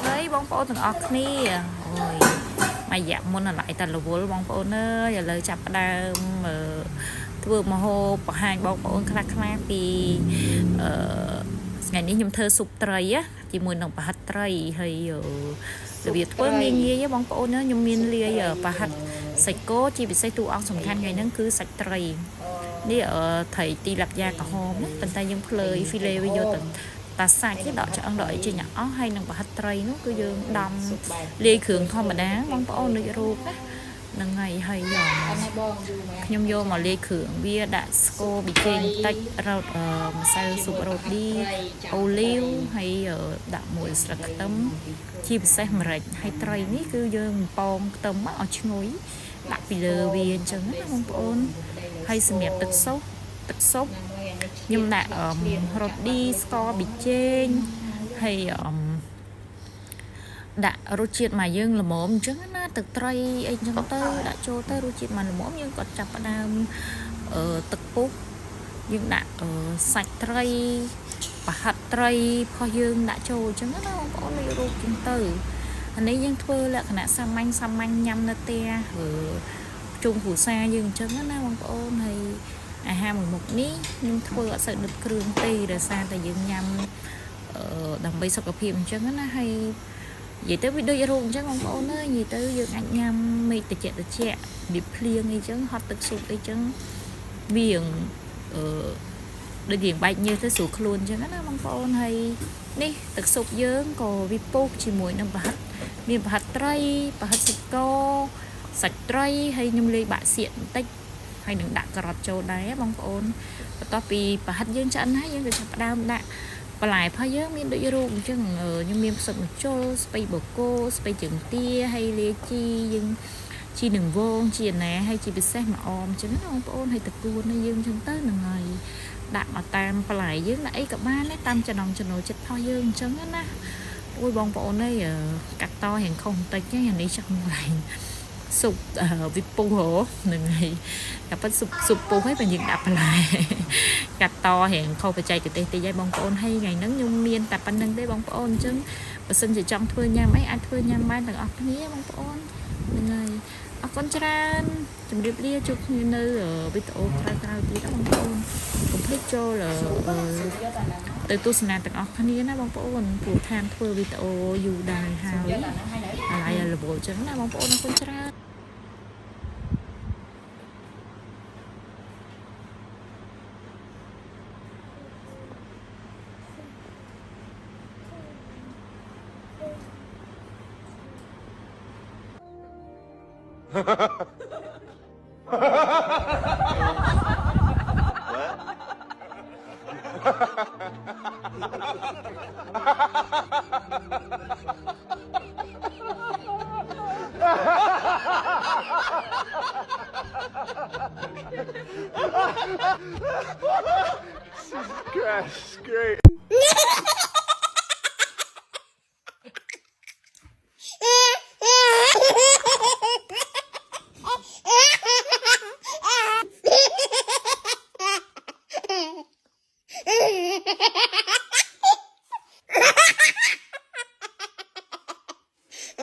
Đấy bóng bóng từng ọc ní ôi mày dạng muốn là lại tần là vô bóng bóng nữa giờ lời chập đa mà vừa mà hô bỏ hai bóng bóng khá khá vì ngàyนี้ខ្ញុំធ្វើស៊ុបត្រីជាមួយនឹងប្រហិតត្រីហើយរបៀបធ្វើងាយងាយបងប្អូនខ្ញុំមានលាយប្រហិតសាច់គោជាពិសេសតួអង្គសំខាន់ថ្ងៃហ្នឹងគឺសាច់ត្រីនេះត្រីទីលាប់យ៉ាក្រហមប៉ុន្តែយើងភ្លើយហ្វីលេវាយកទៅតាសាច់គេដកឆ្អឹងដកអីចេញអស់ហើយនឹងប្រហិតត្រីនោះគឺយើងដំលាយគ្រឿងធម្មតាបងប្អូនដូចរូបណានឹងហើយខ្ញុំយកមកលាយគ្រឿងវាដាក់ស្គរប៊ីចេងតិចរោតម្សៅស៊ុបរ៉ូឌីអូលីវហើយដាក់មួយស្លឹកខ្ទឹមជាពិសេសម្រេចហើយត្រីនេះគឺយើងប៉មខ្ទឹមមកឲ្យឈ្ងុយដាក់ពីលើវាអញ្ចឹងណាបងប្អូនហើយសម្រាប់ទឹកស៊ុបខ្ញុំដាក់រ៉ូឌីស្ករប៊ីចេងហើយដាក់រសជាតិមកយើងល្មមអញ្ចឹងណាទឹកត្រីអីអញ្ចឹងទៅដាក់ចូលទៅរសជាតិមកល្មមយើងក៏ចាប់ផ្ដើមទឹកពុះយើងដាក់សាច់ត្រីប្រហិតត្រីផុសយើងដាក់ចូលអញ្ចឹងណាបងប្អូនលេខរូបអញ្ចឹងទៅអានេះយើងធ្វើលក្ខណៈសាមញ្ញញ៉ាំនៅផ្ទះជុំគ្រួសារយើងអញ្ចឹងណាបងប្អូនហើយអាហារមួយមុខនេះខ្ញុំធ្វើអត់សូវដុតគ្រឿងទេដោយសារតែយើងញ៉ាំដើម្បីសុខភាពអញ្ចឹងណាហើយនិយាយទៅវាដូចរូបអញ្ចឹងបងប្អូនអើយនិយាយទៅយើងអាចញ៉ាំមេឃត្រជាក់ឌីភ្លៀងអីចឹងហត់ទឹកស៊ុបអីចឹងវាដូចយើងបែកញើសទៅស្រួលខ្លួនអញ្ចឹងណាបងប្អូនហើយនេះទឹកស៊ុបយើងក៏វាពុះជាមួយនឹងប្រហិតមានប្រហិតត្រីប្រហិតសាច់គោសាច់ត្រីហើយខ្ញុំលាយបាក់សៀកបន្តិចហើយនឹងដាក់ការ៉ុតចូលដែរបងប្អូនបន្ទាប់ពីប្រហិតយើងឆ្អិនហើយយើងក៏ចាប់ផ្ដើមដាក់បន្លែផាយើងមានដូចរូបអញ្ចឹងខ្ញុំមានផ្សិតម្ជុលស្ពៃបូកូស្ពៃជើងទាហើយលាយជីយើងជីនឹងវងជីណាហើយជាពិសេសមកអមអញ្ចឹងណាបងប្អូនហើយតកួននេះយើងអញ្ចឹងទៅនឹងហើយដាក់មកតាមបន្លែយើងដាក់អីក៏បានដែរតាមចំណង់ចំណូលចិត្តរបស់យើងអញ្ចឹងណាអូយបងប្អូនអើយកាត់តរៀងខុសបន្តិចហ្នឹងអានេះchắcកន្លែងស៊ុបវិពុះហ្នឹងហើយតែប៉ិតស៊ុបពុះហើយបើយើងដាក់បន្លែកាត់តរៀងខុសបច្ចេកទេសតិចហើយបងប្អូនហើយថ្ងៃហ្នឹងខ្ញុំមានតែប៉ុណ្្នឹងទេបងប្អូនអញ្ចឹងបើសិនជាចង់ធ្វើញ៉ាំអីអាចធ្វើញ៉ាំបានទាំងអស់គ្នាបងប្អូនហ្នឹងហើយអរគុណច្រើនជម្រាបលាជួបគ្នានៅវីដេអូក្រោយៗទៀតបងប្អូនកុំភ្លេចចូលទៅទស្សនាទាំងអស់គ្នាណាបងប្អូនព្រោះឋានធ្វើវីដេអូយូរដែរហើយអាឡៃរវល់អញ្ចឹងណាបងប្អូនអរគុណច្រើន Gosh, great.